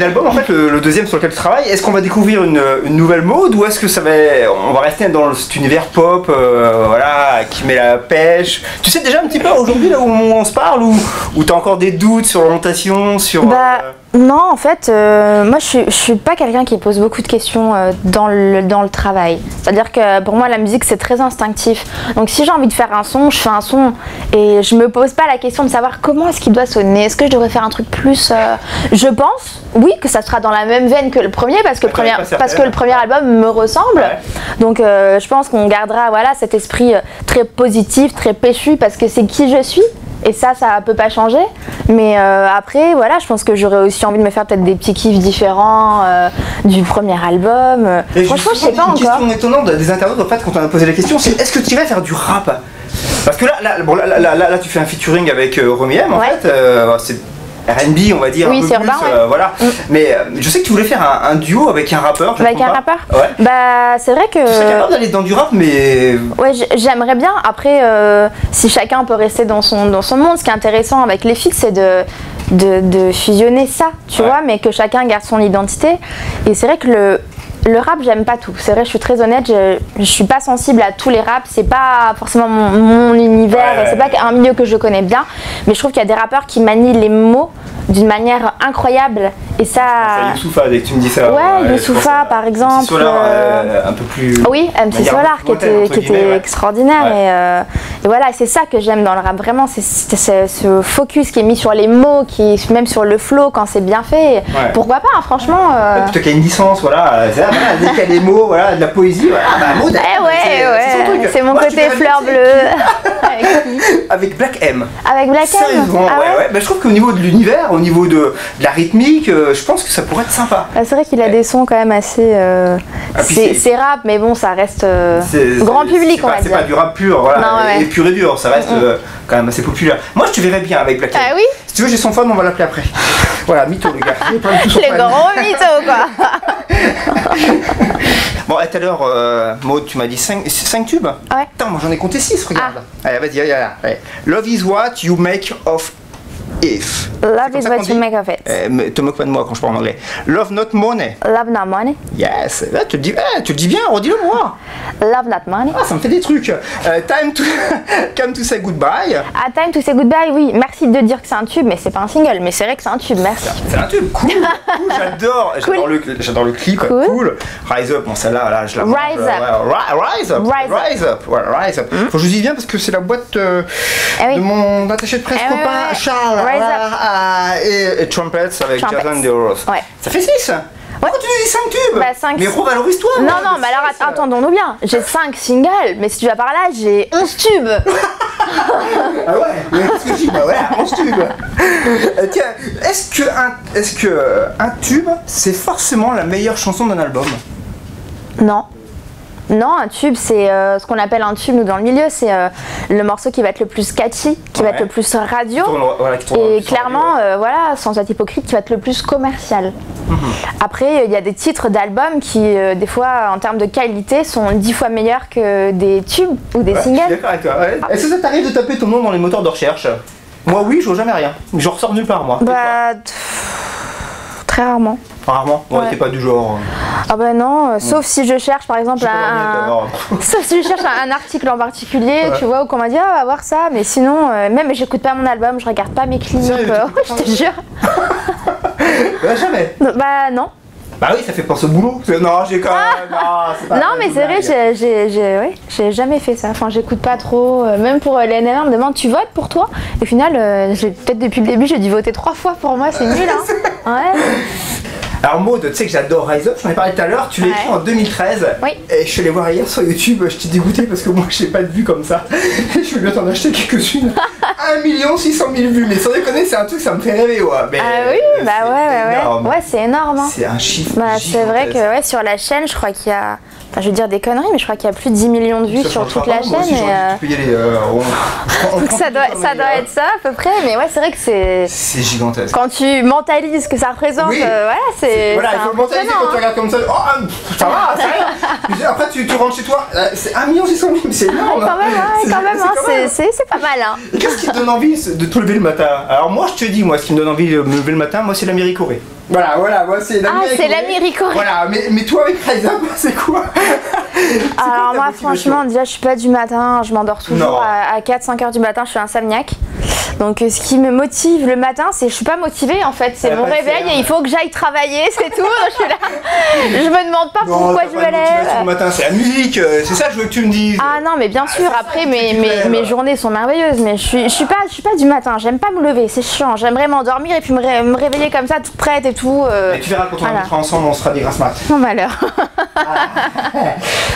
l'album, en fait, le deuxième sur lequel tu travailles, est-ce qu'on va découvrir une nouvelle mode ou est-ce que on va rester dans cet univers pop, voilà, qui met la pêche? Tu sais déjà un petit peu aujourd'hui, là où on se parle, ou t'as encore des doutes sur l'orientation, sur... Non, en fait, moi je suis pas quelqu'un qui pose beaucoup de questions dans le travail. C'est-à-dire que pour moi la musique c'est très instinctif. Donc si j'ai envie de faire un son, je fais un son et je me pose pas la question de savoir comment est-ce qu'il doit sonner. Est-ce que je devrais faire un truc plus... Je pense, oui, que ça sera dans la même veine que le premier parce que, le premier album me ressemble. Ouais. Donc je pense qu'on gardera voilà, cet esprit très positif, très péchu parce que c'est qui je suis. Et ça peut pas changer. Mais après, voilà, je pense que j'aurais aussi envie de me faire peut-être des petits kiffs différents du premier album. Franchement, je sais pas encore. Une question étonnante des internautes, en fait, quand on a posé la question, c'est est-ce que tu irais faire du rap? Parce que là, tu fais un featuring avec Romy M, en fait. C'est R&B, on va dire. Oui, un peu c'est plus, urbain, ouais. Voilà. Je sais que tu voulais faire un duo avec un rappeur. Avec un rappeur? Ouais. Bah, c'est vrai que... Tu serais capable d'aller dans du rap, mais... Ouais, j'aimerais bien. Après, si chacun peut rester dans son monde, ce qui est intéressant avec les feats, c'est de fusionner ça, tu vois, mais que chacun garde son identité. Et c'est vrai que le rap, j'aime pas tout. C'est vrai, je suis très honnête, je suis pas sensible à tous les raps. C'est pas forcément mon univers, c'est pas un milieu que je connais bien. Mais je trouve qu'il y a des rappeurs qui manient les mots d'une manière incroyable. Et ça. Youssoupha, dès que tu me dis ça. Ouais, Youssoupha par exemple. MC Solar, un peu plus. Oui, MC Solar qui était extraordinaire. Et voilà, c'est ça que j'aime dans le rap. Vraiment, c'est ce focus qui est mis sur les mots, même sur le flow quand c'est bien fait. Pourquoi pas, hein, franchement. Plutôt qu'il y a une licence, voilà. Dès qu'il y a des mots, voilà, de la poésie, voilà. Mot c'est mon côté fleur bleue. Avec Black M. Avec Black M. Sérieusement, je trouve qu'au niveau de l'univers, au niveau de la rythmique, je pense que ça pourrait être sympa. C'est vrai qu'il a des sons quand même assez... c'est rap, mais bon, ça reste grand public, on va dire. C'est pas du rap pur, voilà, et pur et dur, ça reste quand même assez populaire. Moi, je te verrais bien avec Black M. Ah oui? Si tu veux, j'ai son fan, on va l'appeler après. Voilà, mytho, le gars. Le gros mytho, quoi. Bon, tout à l'heure, Maud, tu m'as dit 5 tubes? Ouais. Putain, moi j'en ai compté 6, regarde. Allez, vas-y, allez. Love is what you make of if. Love is what you make of it. Te moque pas de moi quand je parle en anglais. Love not money. Love not money. Yes. Là, tu le dis bien, redis-le moi. Love not money. Ah, ça me fait des trucs. Come to say goodbye. Time to say goodbye, oui. Merci de dire que c'est un tube, mais c'est pas un single. Mais c'est vrai que c'est un tube, merci. C'est un tube, cool. J'adore le clip, cool. Rise up, bon, celle-là, je la Rise up. Rise up. Rise up. Faut que je vous dise bien parce que c'est la boîte de mon attaché de presse copain Charles. Et Trumpets avec Jason Derulo. Ça fait 6. Pourquoi tu dis 5 tubes? Mais revalorise-toi. Non, mais alors attendons-nous bien. J'ai 5 singles, mais si tu vas par là, j'ai 11 tubes. Ah ouais, mais qu'est-ce que je dis? Bah voilà, 11 tubes. Tiens, est-ce que un tube, c'est forcément la meilleure chanson d'un album? Non. Non, un tube, c'est ce qu'on appelle un tube, nous, dans le milieu, c'est le morceau qui va être le plus catchy, qui va être le plus radio, et clairement, voilà, sans être hypocrite, qui va être le plus commercial. Après, il y a des titres d'albums qui, des fois, en termes de qualité, sont 10 fois meilleurs que des tubes ou des singles. Je suis d'accord avec toi. Est-ce que ça t'arrive de taper ton nom dans les moteurs de recherche? Moi, oui, je vois jamais rien. Je ressors nulle part, moi. Très rarement. Rarement? Ouais, t'es pas du genre... Ah bah non, sauf si je cherche par exemple sauf si je cherche un article en particulier, tu vois, ou qu'on m'a dit ah, on va voir ça, mais sinon, même j'écoute pas mon album, je regarde pas mes clips, je te jure. Jamais? Bah non. Bah oui, ça fait penser au boulot. Non, j'ai quand même... Non, mais c'est vrai, j'ai jamais fait ça. Enfin, j'écoute pas trop. Même pour l'NMR, on me demande tu votes pour toi? Et au final, peut-être depuis le début, j'ai dû voter 3 fois pour moi, c'est nul, hein. Ouais. Alors Maud, tu sais que j'adore Rise Up, j'en ai parlé tout à l'heure, tu l'as écrit en 2013. Oui. Et je suis allé voir hier sur YouTube, je t'ai dégoûté parce que moi j'ai pas de vues comme ça. Je vais bien t'en acheter quelques-unes. 1 600 000 vues, mais sans déconner, c'est un truc, ça me fait rêver, ouais. Mais, oui, ouais, c'est énorme. Hein. C'est un chiffre. C'est vrai que sur la chaîne, je crois qu'il y a... Enfin, je veux dire des conneries, mais je crois qu'il y a plus de 10 millions de vues sur toute la chaîne. Aussi, tu peux y aller, ça doit être ça à peu près, mais ouais, c'est vrai que c'est gigantesque. Quand tu mentalises ce que ça représente, voilà, c'est. Voilà, il faut le mentaliser quand tu regardes comme ça. Oh, ça va, ça va. Après, tu rentres chez toi, c'est 1 600 000, c'est énorme. Quand même, c'est pas mal. Hein. Et qu'est-ce qui te donne envie de te lever le matin? Alors, moi, je te dis, ce qui me donne envie de me lever le matin, moi, c'est l'Américorée. Voilà, moi c'est l'ami. Ah, c'est l'ami Ricoré. Voilà, mais toi avec Raisa, c'est quoi? Alors moi franchement déjà je suis pas du matin, je m'endors toujours à 4-5 heures du matin, je suis insomniaque. Donc ce qui me motive le matin, c'est je suis pas motivée en fait, c'est mon réveil et il faut que j'aille travailler, c'est tout. Je suis là, je me demande pas pourquoi je me lève. Le matin, c'est la musique, c'est ça que je veux que tu me dises. Ah non mais bien sûr, après mes journées sont merveilleuses, mais je suis pas du matin, j'aime pas me lever, c'est chiant, j'aimerais m'endormir et puis me réveiller comme ça toute prête et tout. Mais tu verras quand on habitera ensemble, on sera des grasses mat. Mon malheur.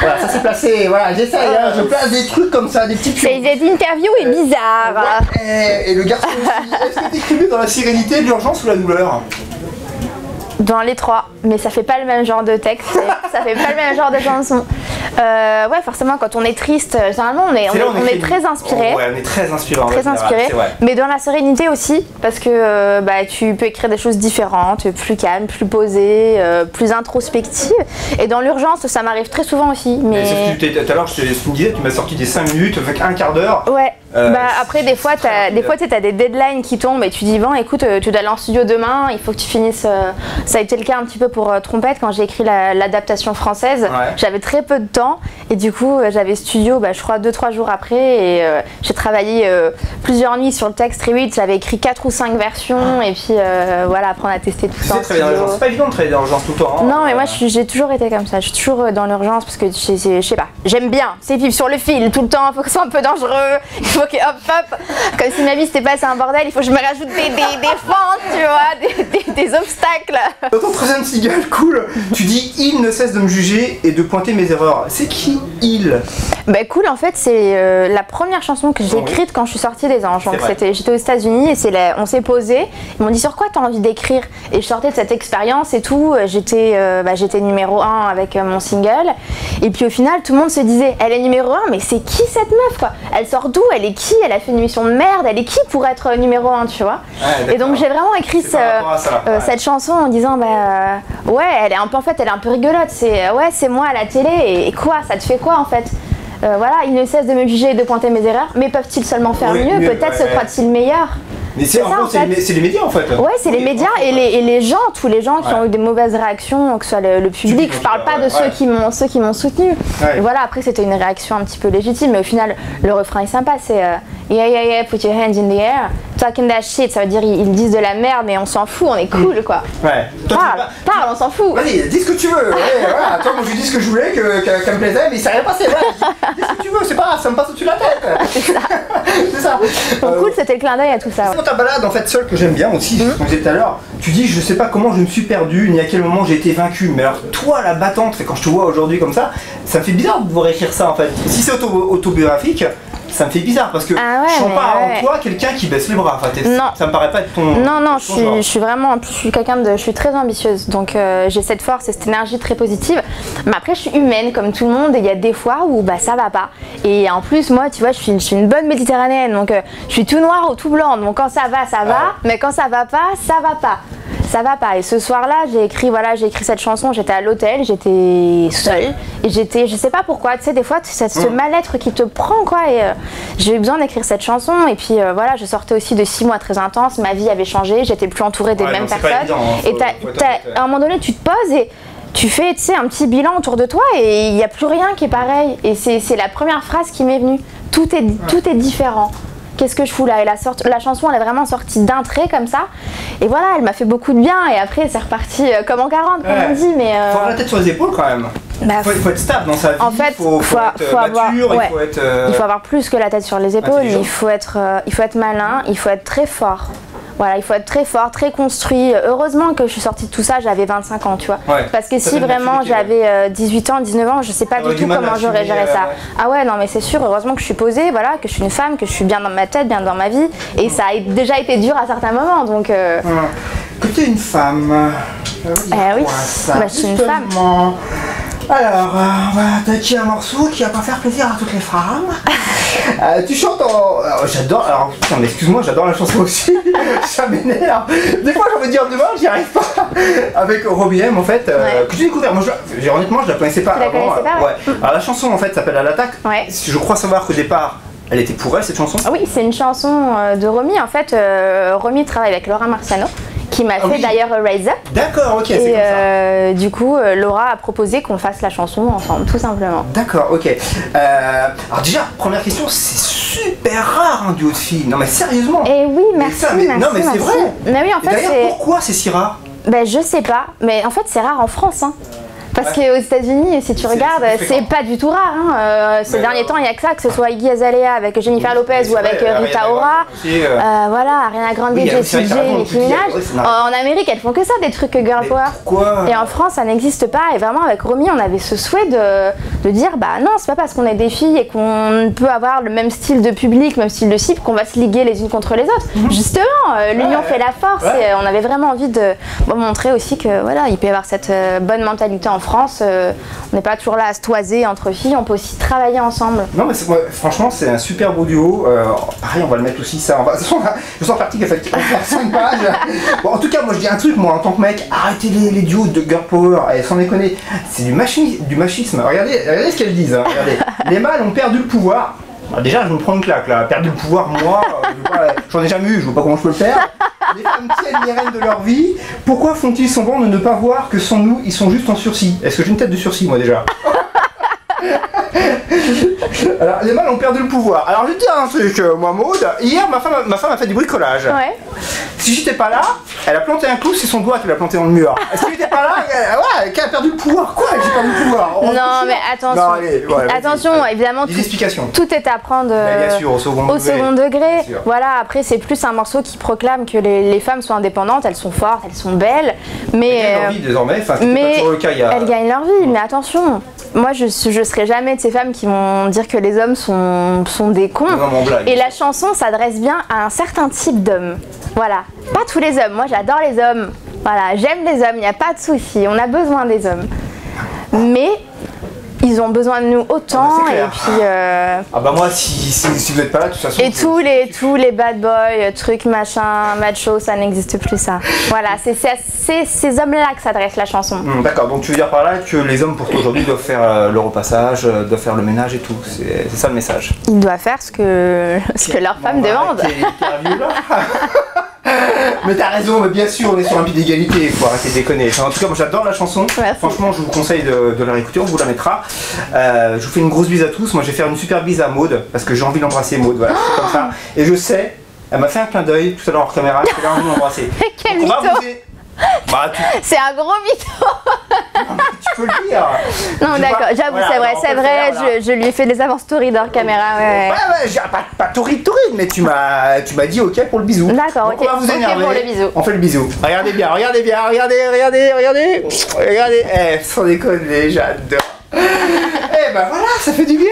Voilà, ça s'est placé, voilà, j'essaye, je place des trucs comme ça, des petits pions. Cette interview est bizarre. Et le garçon aussi, est-ce que t'es mieux dans la sérénité, l'urgence ou la douleur? Dans les trois, mais ça fait pas le même genre de texte, ça fait pas le même genre de chanson. Ouais, forcément, quand on est triste, généralement on est très inspiré. Ouais, on est très inspiré. Très inspiré, mais dans la sérénité aussi, parce que tu peux écrire des choses différentes, plus calmes, plus posées, plus introspectives. Et dans l'urgence, ça m'arrive très souvent aussi. Mais tout à l'heure, je te disais, tu m'as sorti des 5 minutes, avec un quart d'heure. Ouais. Après, des fois, tu as des deadlines qui tombent et tu dis, bon, écoute, tu dois aller en studio demain, il faut que tu finisses. Ça a été le cas un petit peu pour Trompette quand j'ai écrit l'adaptation française. Ouais. J'avais très peu de temps et du coup, j'avais studio, je crois, 2-3 jours après et j'ai travaillé plusieurs nuits sur le texte très vite. J'avais écrit 4 ou 5 versions et puis voilà, apprendre à tester tout ça. C'est pas évident de travailler dans l'urgence tout le temps. Hein. Non, mais moi, j'ai toujours été comme ça. Je suis toujours dans l'urgence parce que je sais pas, j'aime bien, c'est vivre sur le fil tout le temps, il faut que ce soit un peu dangereux. Il faut que hop, comme si ma vie c'était pas un bordel, il faut que je me rajoute des fentes, tu vois, des obstacles. Dans ton troisième single, cool, tu dis il ne cesse de me juger et de pointer mes erreurs. C'est qui il? Cool, en fait, c'est la première chanson que j'ai écrite quand je suis sortie des Anges. Donc j'étais aux États-Unis et on s'est posé. Ils m'ont dit sur quoi t'as envie d'écrire? Et je sortais de cette expérience et tout. J'étais numéro 1 avec mon single. Et puis au final, tout le monde se disait elle est numéro 1, mais c'est qui cette meuf quoi? Elle sort d'où? Elle est qui? Elle a fait une émission de merde, elle est qui pour être numéro 1, tu vois? Et donc j'ai vraiment écrit cette chanson en disant ouais, elle est un peu, en fait elle est un peu rigolote, c'est moi à la télé et quoi, ça te fait quoi en fait? Voilà, ils ne cessent de me juger et de pointer mes erreurs, mais peuvent-ils seulement faire mieux? Peut-être se croient-ils meilleurs? Mais c'est les médias en fait. Ouais, c'est les médias et les gens, tous les gens qui ont eu des mauvaises réactions, que ce soit le public. Je parle pas de ceux qui m'ont soutenu. Et voilà, après c'était une réaction un petit peu légitime, mais au final le refrain est sympa, c'est yeah, put your hands in the air, talking that shit, ça veut dire ils disent de la merde, mais on s'en fout, on est cool quoi. Ouais. Parle, on s'en fout. Vas-y, dis ce que tu veux. Voilà. Toi, moi je dis ce que je voulais, qu'elle me plaisait, mais ça rien passé. Dis ce que tu veux, c'est pas grave, ça me passe au-dessus de la tête. C'est ça. C'est ça. Donc cool, c'était le clin d'œil à tout ça. Dans ta balade en fait seule que j'aime bien aussi, comme je disais tout à l'heure, tu dis je sais pas comment je me suis perdu ni à quel moment j'ai été vaincu. Mais alors toi la battante, quand je te vois aujourd'hui comme ça me fait bizarre de pouvoir écrire ça en fait. Si c'est autobiographique, ça me fait bizarre parce que je sens pas en toi quelqu'un qui baisse les bras. Enfin, non. Ça me paraît pas être ton. Non, je suis vraiment, en plus, je suis très ambitieuse, donc j'ai cette force et cette énergie très positive. Mais après, je suis humaine comme tout le monde et il y a des fois où ça va pas. Et en plus, moi, tu vois, je suis une bonne méditerranéenne, donc je suis tout noir ou tout blanc. Donc quand ça va, ça va, mais quand ça va pas, ça va pas. Ça va pas. Et ce soir-là, j'ai écrit cette chanson, j'étais à l'hôtel, j'étais seule et je sais pas pourquoi, tu sais, des fois c'est ce mal-être qui te prend quoi, et j'ai eu besoin d'écrire cette chanson et puis voilà, je sortais aussi de 6 mois très intenses, ma vie avait changé, j'étais plus entourée des mêmes personnes et à un moment donné tu te poses et tu fais un petit bilan autour de toi et il n'y a plus rien qui est pareil et c'est la première phrase qui m'est venue, tout est différent. Qu'est-ce que je fous là? Et la chanson, elle est vraiment sortie d'un trait comme ça. Et voilà, elle m'a fait beaucoup de bien. Et après, c'est reparti comme en 40, comme on dit. Mais faut avoir la tête sur les épaules quand même. Il faut être stable dans sa vie. En fait, faut être mature, il faut avoir plus que la tête sur les épaules. Il faut être malin, il faut être très fort. Voilà, il faut être très fort, très construit. Heureusement que je suis sortie de tout ça, j'avais 25 ans, tu vois. Parce que si vraiment j'avais 18 ans, 19 ans, je sais pas du tout comment j'aurais géré ça. Ah ouais, non mais c'est sûr, heureusement que je suis posée, voilà, que je suis une femme, que je suis bien dans ma tête, bien dans ma vie. Et ça a déjà été dur à certains moments, donc... Que tu es une femme. Oui, je suis une femme. Alors, on va attaquer un morceau qui va pas faire plaisir à toutes les femmes. Tu chantes en... j'adore, alors putain mais excuse-moi, j'adore la chanson aussi, ça m'énerve. Des fois j'ai envie de dire demain, j'y arrive pas. Avec Robbie M en fait, que j'ai découvert, moi honnêtement je la connaissais pas avant. Alors la chanson en fait s'appelle À l'attaque, je crois savoir qu'au départ, elle était pour elle cette chanson. Oui, c'est une chanson de Romy en fait, Romy travaille avec Laura Marciano, qui m'a fait oui. d'ailleurs Raise Up. D'accord, ok, c'est Et comme ça. du coup, Laura a proposé qu'on fasse la chanson ensemble, tout simplement. D'accord, ok. Alors déjà, première question, c'est super rare un duo de filles. Non mais sérieusement. Et oui, Mais merci, ça, mais- merci, non, mais c'est merci. vrai. Mais oui, en Et fait, d'ailleurs, c'est... pourquoi c'est si rare? Ben, je sais pas, mais en fait, c'est rare en France, hein. Parce Ouais. qu'aux États-Unis, si tu C'est regardes, plus fréquent. c'est pas du tout rare. Hein. Ces Mais derniers temps, il n'y a que ça, que ce soit Iggy Azalea avec Jennifer Lopez c'est ou avec vrai, Rita Ariana Ora. Grande aussi, Voilà, Ariana Grande, Oui, c'est vrai, Jessie t'as J, raison, Nicki tu dis, Minaj. ouais, ça n'a- En Amérique, elles font que ça, des trucs girl Mais power. pourquoi? Et en France, ça n'existe pas. Et vraiment, avec Romy, on avait ce souhait de dire bah non, c'est pas parce qu'on est des filles et qu'on peut avoir le même style de public, même style de cible, qu'on va se liguer les unes contre les autres. Justement, l'union fait la force. Ouais. Et on avait vraiment envie de montrer aussi que voilà, il peut y avoir cette bonne mentalité en France. On n'est pas toujours là à se toiser entre filles, on peut aussi travailler ensemble. Non mais franchement c'est un super beau duo. Pareil on va le mettre aussi ça. Je sens parti qu'il va faire 5 pages. Bon, en tout cas moi je dis un truc moi en tant que mec, arrêtez les duos de girl power, sans déconner. C'est du machisme. Regardez ce qu'elles disent. Hein. Regardez. Les mâles ont perdu le pouvoir. Alors déjà je me prends une claque là, perdre le pouvoir moi, j'en ai jamais eu, je vois pas comment je peux le faire. Les femmes tiennent les rênes de leur vie, pourquoi font-ils semblant de ne pas voir que sans nous ils sont juste en sursis? Est-ce que j'ai une tête de sursis moi déjà? Alors les mâles ont perdu le pouvoir. Alors je vais te dire un truc, moi Maud, hier ma femme a fait du bricolage. Ouais. Si j'étais pas là, elle a planté un clou, c'est son doigt qu'elle a planté dans le mur. Si j'étais pas là, elle a perdu le pouvoir. Quoi? J'ai perdu le pouvoir. Non mais attention, Non, allez, ouais, vas-y. attention, évidemment, Des explications. tout est à prendre Bien sûr, au second degré. Bien sûr. Voilà, après c'est plus un morceau qui proclame que les femmes sont indépendantes, elles sont fortes, elles sont belles, Elles mais gagnent leur vie désormais, enfin c'était pas mais toujours le cas il y a... elles gagnent leur vie. Mais attention, moi je serai jamais de ces femmes qui vont dire que les hommes sont des cons. Non, mais on blague. Et la chanson s'adresse bien à un certain type d'hommes. Voilà, pas tous les hommes. Moi j'adore les hommes. Voilà, j'aime les hommes, il n'y a pas de souci. On a besoin des hommes. Mais ils ont besoin de nous autant. c'est clair. Et puis Ah bah moi si vous n'êtes pas là de toute façon... et tous les bad boys, trucs machin, macho, ça n'existe plus ça. Voilà, c'est ces hommes-là que s'adresse la chanson. D'accord, donc tu veux dire par là que les hommes pour toi aujourd'hui doivent faire le repassage, doivent faire le ménage et tout. C'est ça le message. Ils doivent faire ce que leurs femmes demandent. Mais t'as raison, mais bien sûr on est sur un pied d'égalité, il faut arrêter de déconner. Enfin, en tout cas moi j'adore la chanson. Merci. Franchement je vous conseille de la réécouter, on vous la mettra. Je vous fais une grosse bise à tous. Moi je vais faire une super bise à Maud parce que j'ai envie d'embrasser Maud, voilà, c'est comme ça. Et je sais, elle m'a fait un clin d'œil tout à l'heure hors caméra, qu'elle a envie de m'embrasser. Quel Donc, on va mytho. vous Bah C'est un gros mytho. tu peux le dire. Non Je d'accord, vois- j'avoue voilà, c'est vrai, alors, on c'est peut vrai, faire, voilà. je lui ai fait des avances story dans caméra. Ouais. Ouais, j'ai pas torride, mais tu m'as dit ok pour le bisou. D'accord, Donc, ok. on va vous Ok énerver. pour le bisou. On fait le bisou. Regardez bien, regardez. Regardez. Sans déconner, j'adore. Eh ben voilà, ça fait du bien.